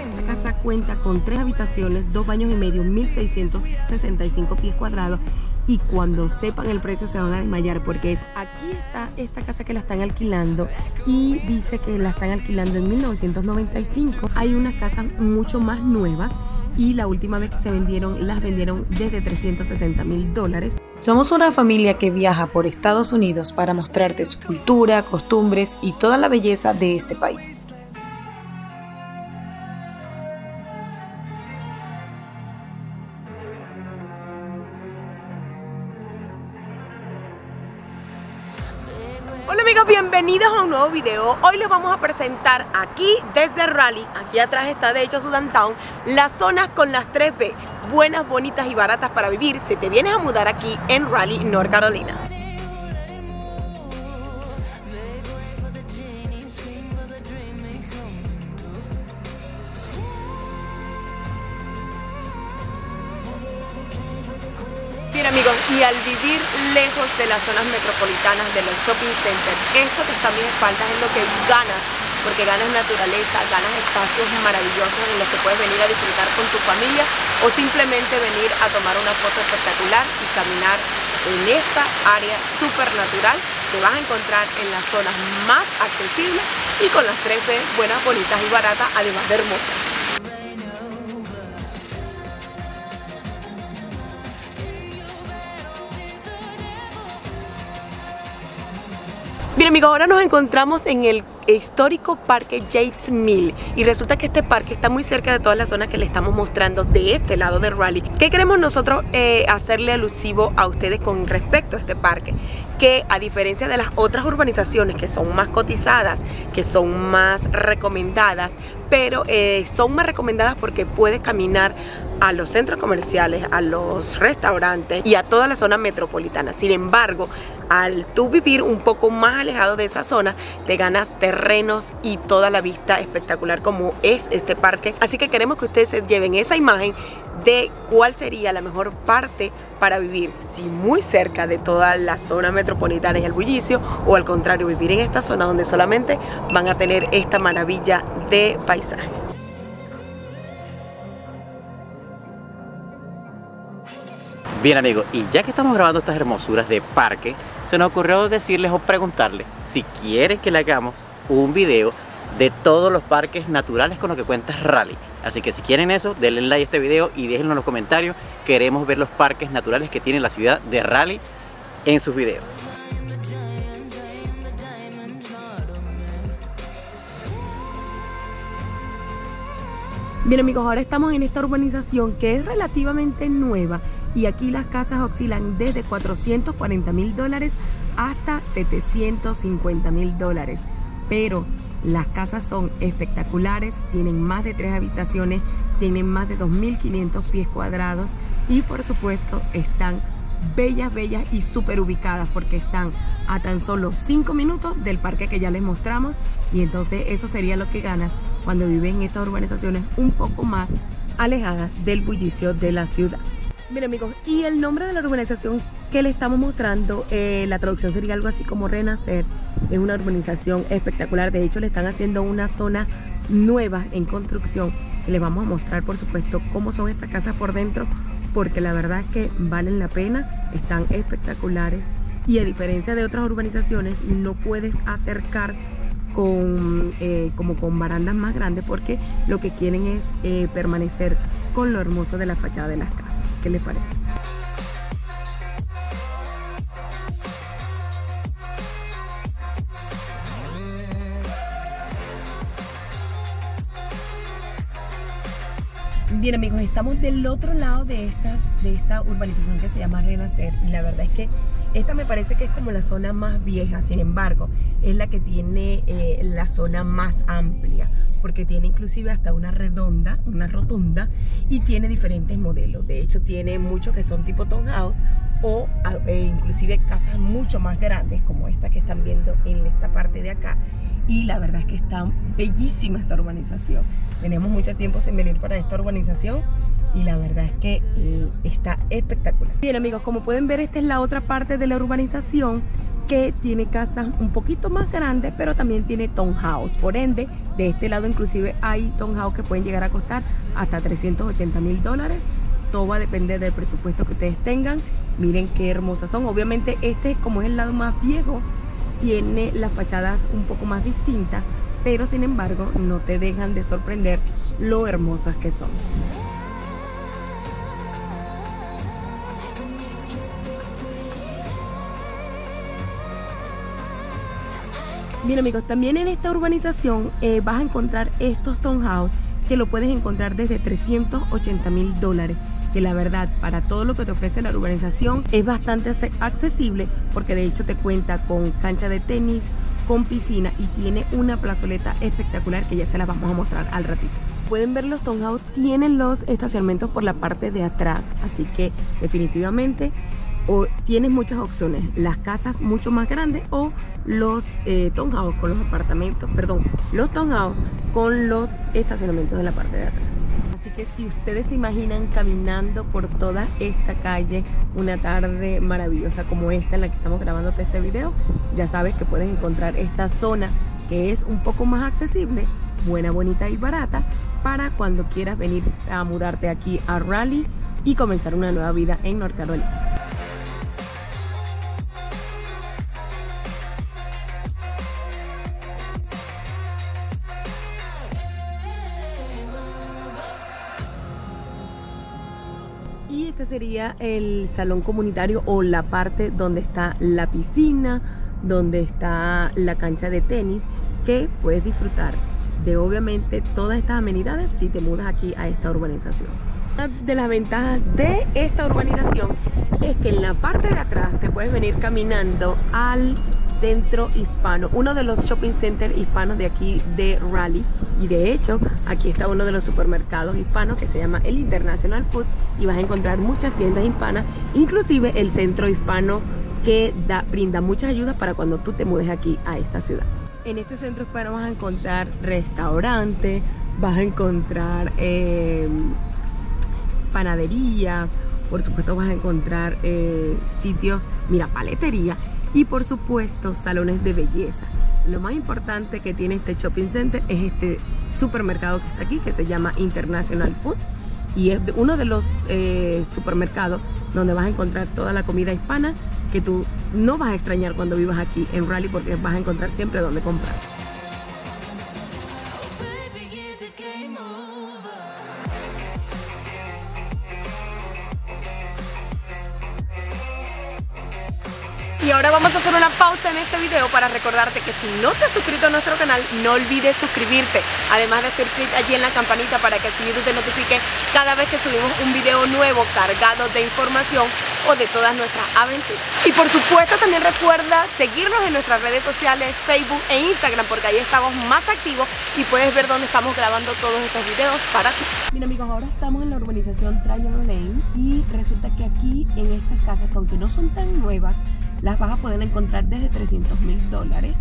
Esta casa cuenta con 3 habitaciones, 2 baños y medio, 1.665 pies cuadrados. Y cuando sepan el precio se van a desmayar, porque aquí está esta casa que la están alquilando y dice que la están alquilando en 1995. Hay unas casas mucho más nuevas y la última vez que se vendieron, las vendieron desde $360.000. Somos una familia que viaja por Estados Unidos para mostrarte su cultura, costumbres y toda la belleza de este país. Hola amigos, bienvenidos a un nuevo video. Hoy les vamos a presentar aquí desde Raleigh, aquí atrás está de hecho su downtown, las zonas con las 3B, buenas, bonitas y baratas para vivir si te vienes a mudar aquí en Raleigh, North Carolina. Bien amigos, y al vivir lejos de las zonas metropolitanas, de los shopping centers, esto que está a mis espaldas es lo que ganas, porque ganas naturaleza, ganas espacios maravillosos en los que puedes venir a disfrutar con tu familia o simplemente venir a tomar una foto espectacular y caminar en esta área súper natural que vas a encontrar en las zonas más accesibles y con las 3B buenas, bonitas y baratas, además de hermosas. Bien amigos, ahora nos encontramos en el histórico parque Yates Mill y resulta que este parque está muy cerca de todas las zonas que le estamos mostrando de este lado de Raleigh. ¿Qué queremos nosotros hacerle alusivo a ustedes con respecto a este parque? Que a diferencia de las otras urbanizaciones que son más cotizadas, que son más recomendadas, pero son más recomendadas porque puedes caminar a los centros comerciales, a los restaurantes y a toda la zona metropolitana. Sin embargo, al tú vivir un poco más alejado de esa zona, te ganas terrenos y toda la vista espectacular como es este parque. Así que queremos que ustedes se lleven esa imagen de cuál sería la mejor parte para vivir, si muy cerca de toda la zona metropolitana y el bullicio, o al contrario, vivir en esta zona donde solamente van a tener esta maravilla de paisaje. Bien amigos, y ya que estamos grabando estas hermosuras de parque, se nos ocurrió decirles o preguntarles si quieren que le hagamos un video de todos los parques naturales con los que cuenta Raleigh. Así que si quieren eso, denle like a este video y déjenlo en los comentarios. Queremos ver los parques naturales que tiene la ciudad de Raleigh en sus videos. Bien amigos, ahora estamos en esta urbanización que es relativamente nueva y aquí las casas oscilan desde $440.000 hasta $750.000, pero las casas son espectaculares, tienen más de 3 habitaciones, tienen más de 2.500 pies cuadrados y por supuesto están bellas y súper ubicadas porque están a tan solo 5 minutos del parque que ya les mostramos, y entonces eso sería lo que ganas cuando vives en estas urbanizaciones un poco más alejadas del bullicio de la ciudad. Bien amigos, y el nombre de la urbanización que le estamos mostrando, la traducción sería algo así como Renacer. Es una urbanización espectacular, de hecho le están haciendo una zona nueva en construcción que les vamos a mostrar por supuesto cómo son estas casas por dentro, porque la verdad es que valen la pena, están espectaculares y a diferencia de otras urbanizaciones no puedes acercar como con barandas más grandes porque lo que quieren es permanecer con lo hermoso de la fachada de las casas. ¿Qué les parece? Bien amigos, estamos del otro lado de esta urbanización que se llama Renacer y la verdad es que esta me parece que es como la zona más vieja, sin embargo es la que tiene la zona más amplia porque tiene inclusive hasta una rotonda y tiene diferentes modelos. De hecho tiene muchos que son tipo townhouse o inclusive casas mucho más grandes como esta que están viendo en esta parte de acá. Y la verdad es que está bellísima esta urbanización. Tenemos mucho tiempo sin venir para esta urbanización y la verdad es que está espectacular. Bien amigos, como pueden ver, esta es la otra parte de la urbanización que tiene casas un poquito más grandes, pero también tiene townhouse. Por ende, de este lado inclusive hay townhouse que pueden llegar a costar hasta $380,000. Todo va a depender del presupuesto que ustedes tengan. Miren qué hermosas son. Obviamente este, como es el lado más viejo, tiene las fachadas un poco más distintas, pero sin embargo no te dejan de sorprender lo hermosas que son. Bien amigos, también en esta urbanización vas a encontrar estos townhouse que lo puedes encontrar desde $380,000, que la verdad para todo lo que te ofrece la urbanización es bastante accesible, porque de hecho te cuenta con cancha de tenis, con piscina y tiene una plazoleta espectacular que ya se la vamos a mostrar al ratito. Pueden ver los townhouse, tienen los estacionamientos por la parte de atrás, así que definitivamente tienes muchas opciones, las casas mucho más grandes o los townhouse con los apartamentos, perdón, los townhouse con los estacionamientos de la parte de atrás. Así que si ustedes se imaginan caminando por toda esta calle una tarde maravillosa como esta en la que estamos grabando este video, ya sabes que puedes encontrar esta zona que es un poco más accesible, buena, bonita y barata para cuando quieras venir a mudarte aquí a Raleigh y comenzar una nueva vida en North Carolina. Y este sería el salón comunitario o la parte donde está la piscina, donde está la cancha de tenis, que puedes disfrutar de obviamente todas estas amenidades si te mudas aquí a esta urbanización. Una de las ventajas de esta urbanización es que en la parte de atrás te puedes venir caminando al centro hispano, uno de los shopping centers hispanos de aquí de Raleigh, y de hecho aquí está uno de los supermercados hispanos que se llama el International Food, y vas a encontrar muchas tiendas hispanas, inclusive el centro hispano que brinda muchas ayudas para cuando tú te mudes aquí a esta ciudad. En este centro hispano vas a encontrar restaurantes, vas a encontrar panaderías, por supuesto vas a encontrar sitios, mira, paletería y por supuesto salones de belleza. Lo más importante que tiene este shopping center es este supermercado que está aquí, que se llama International Food, y es uno de los supermercados donde vas a encontrar toda la comida hispana que tú no vas a extrañar cuando vivas aquí en Raleigh, porque vas a encontrar siempre donde comprar. Y ahora vamos a hacer una pausa en este video para recordarte que si no te has suscrito a nuestro canal, no olvides suscribirte, además de hacer clic allí en la campanita para que así YouTube te notifique cada vez que subimos un video nuevo cargado de información o de todas nuestras aventuras. Y por supuesto también recuerda seguirnos en nuestras redes sociales, Facebook e Instagram, porque ahí estamos más activos y puedes ver dónde estamos grabando todos estos videos para ti. Mira amigos, ahora estamos en la urbanización Triangle Lane y resulta que aquí en estas casas, que aunque no son tan nuevas, las vas a poder encontrar desde $300,000,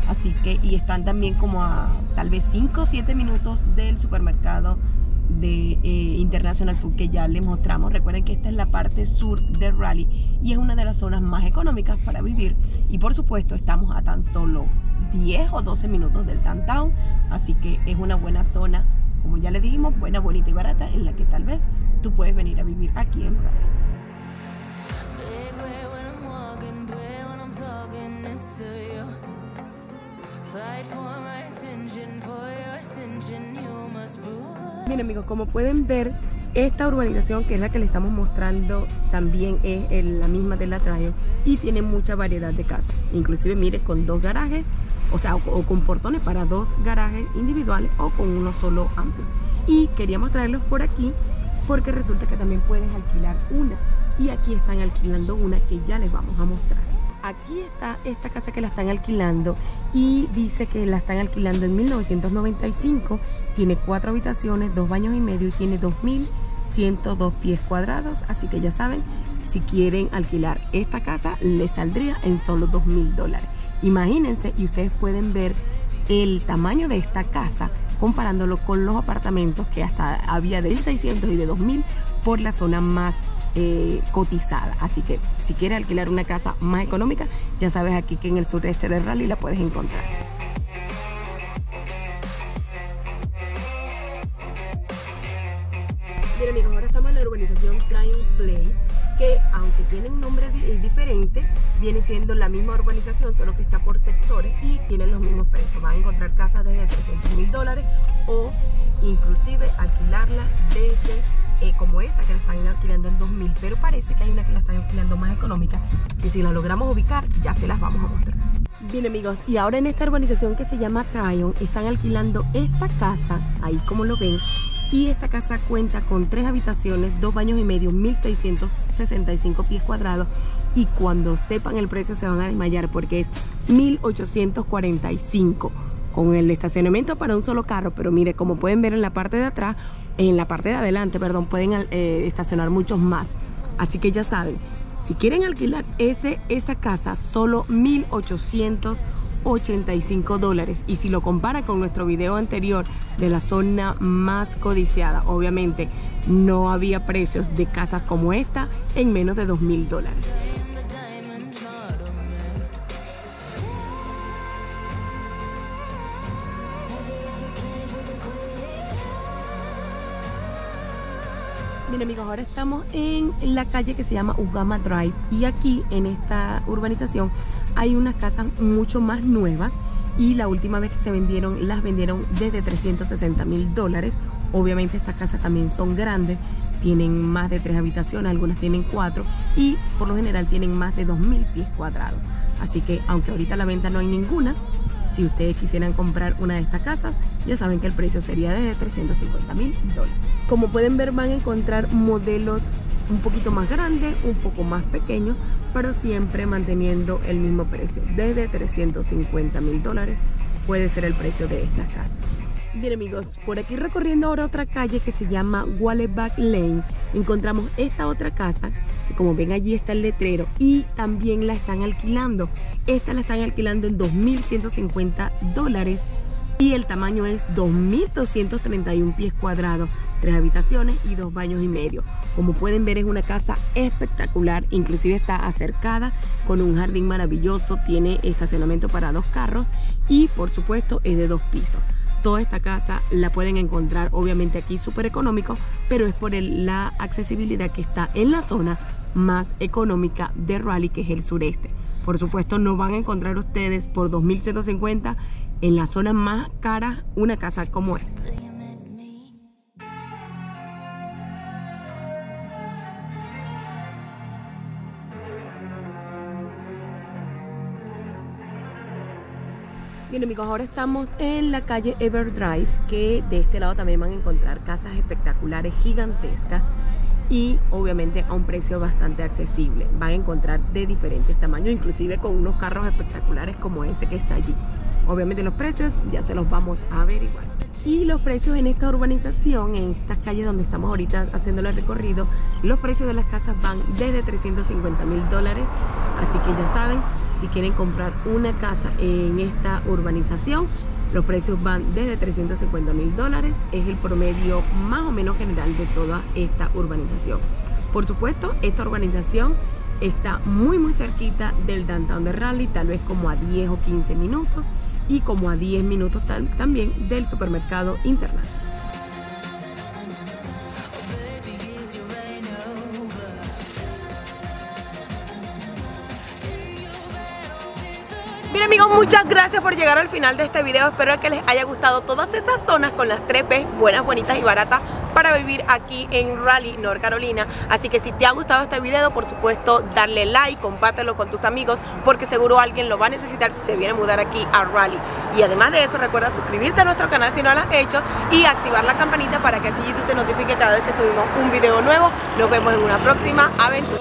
así que, y están también como a tal vez 5 o 7 minutos del supermercado de International Food que ya les mostramos. Recuerden que esta es la parte sur de Raleigh y es una de las zonas más económicas para vivir, y por supuesto estamos a tan solo 10 o 12 minutos del downtown, así que es una buena zona, como ya les dijimos, buena, bonita y barata, en la que tal vez tú puedes venir a vivir aquí en Raleigh. Bien amigos, como pueden ver, esta urbanización, que es la que le estamos mostrando, también es la misma de la Triangle y tiene mucha variedad de casas, inclusive mire, con 2 garajes, o sea, o con portones para 2 garajes individuales o con uno solo amplio. Y queríamos traerlos por aquí porque resulta que también puedes alquilar una, y aquí están alquilando una que ya les vamos a mostrar. Aquí está esta casa que la están alquilando y dice que la están alquilando en 1995. Tiene 4 habitaciones, 2 baños y medio y tiene 2.102 pies cuadrados. Así que ya saben, si quieren alquilar esta casa, les saldría en solo $2,000. Imagínense, y ustedes pueden ver el tamaño de esta casa comparándolo con los apartamentos que hasta había de 1.600 y de 2.000 por la zona más cotizada. Así que si quieres alquilar una casa más económica, ya sabes aquí que en el sureste de Raleigh la puedes encontrar. Bien amigos, ahora estamos en la urbanización Tryon Place, que aunque tiene un nombre diferente, viene siendo la misma urbanización, solo que está por sectores y tienen los mismos precios. Van a encontrar casas desde $300.000 o inclusive alquilarlas desde como esa que la están alquilando en $2,000, pero parece que hay una que la están alquilando más económica, que si la logramos ubicar ya se las vamos a mostrar. Bien amigos, y ahora en esta urbanización que se llama Tryon están alquilando esta casa, ahí como lo ven. Y esta casa cuenta con 3 habitaciones, 2 baños y medio, 1.665 pies cuadrados. Y cuando sepan el precio se van a desmayar porque es 1.845 con el estacionamiento para un solo carro. Pero mire, como pueden ver en la parte de atrás, en la parte de adelante, perdón, pueden estacionar muchos más. Así que ya saben, si quieren alquilar esa casa, solo $1.885. Y si lo compara con nuestro video anterior de la zona más codiciada, obviamente no había precios de casas como esta en menos de $2,000. Bien amigos, ahora estamos en la calle que se llama Ugama Drive y aquí en esta urbanización hay unas casas mucho más nuevas y la última vez que se vendieron, las vendieron desde $360.000. Obviamente estas casas también son grandes, tienen más de 3 habitaciones, algunas tienen 4 y por lo general tienen más de 2,000 pies cuadrados. Así que aunque ahorita a la venta no hay ninguna, si ustedes quisieran comprar una de estas casas, ya saben que el precio sería de $350.000. Como pueden ver, van a encontrar modelos un poquito más grandes, un poco más pequeños, pero siempre manteniendo el mismo precio. Desde $350.000 puede ser el precio de estas casas. Bien amigos, por aquí recorriendo ahora otra calle que se llama Wallenbach Lane, encontramos esta otra casa, que como ven allí está el letrero, y también la están alquilando. Esta la están alquilando en $2,150 y el tamaño es 2.231 pies cuadrados, 3 habitaciones y 2 baños y medio. Como pueden ver, es una casa espectacular, inclusive está acercada con un jardín maravilloso, tiene estacionamiento para 2 carros y por supuesto es de 2 pisos. Toda esta casa la pueden encontrar obviamente aquí súper económico, pero es por la accesibilidad que está en la zona más económica de Raleigh, que es el sureste. Por supuesto no van a encontrar ustedes por $2,150 en la zona más cara una casa como esta. Bien amigos, ahora estamos en la calle Everdrive, que de este lado también van a encontrar casas espectaculares, gigantescas y obviamente a un precio bastante accesible. Van a encontrar de diferentes tamaños, inclusive con unos carros espectaculares como ese que está allí. Obviamente los precios ya se los vamos a averiguar. Y los precios en esta urbanización, en estas calles donde estamos ahorita haciendo el recorrido, los precios de las casas van desde $350.000. Así que ya saben, si quieren comprar una casa en esta urbanización, los precios van desde $350.000. Es el promedio más o menos general de toda esta urbanización. Por supuesto, esta urbanización está muy cerquita del downtown de Raleigh, tal vez como a 10 o 15 minutos y como a 10 minutos también del supermercado internacional. Bien amigos, muchas gracias por llegar al final de este video. Espero que les haya gustado todas esas zonas con las 3 P, buenas, bonitas y baratas para vivir aquí en Raleigh, North Carolina. Así que si te ha gustado este video, por supuesto, darle like, compártelo con tus amigos, porque seguro alguien lo va a necesitar si se viene a mudar aquí a Raleigh. Y además de eso, recuerda suscribirte a nuestro canal si no lo has hecho y activar la campanita para que así YouTube te notifique cada vez que subimos un video nuevo. Nos vemos en una próxima aventura.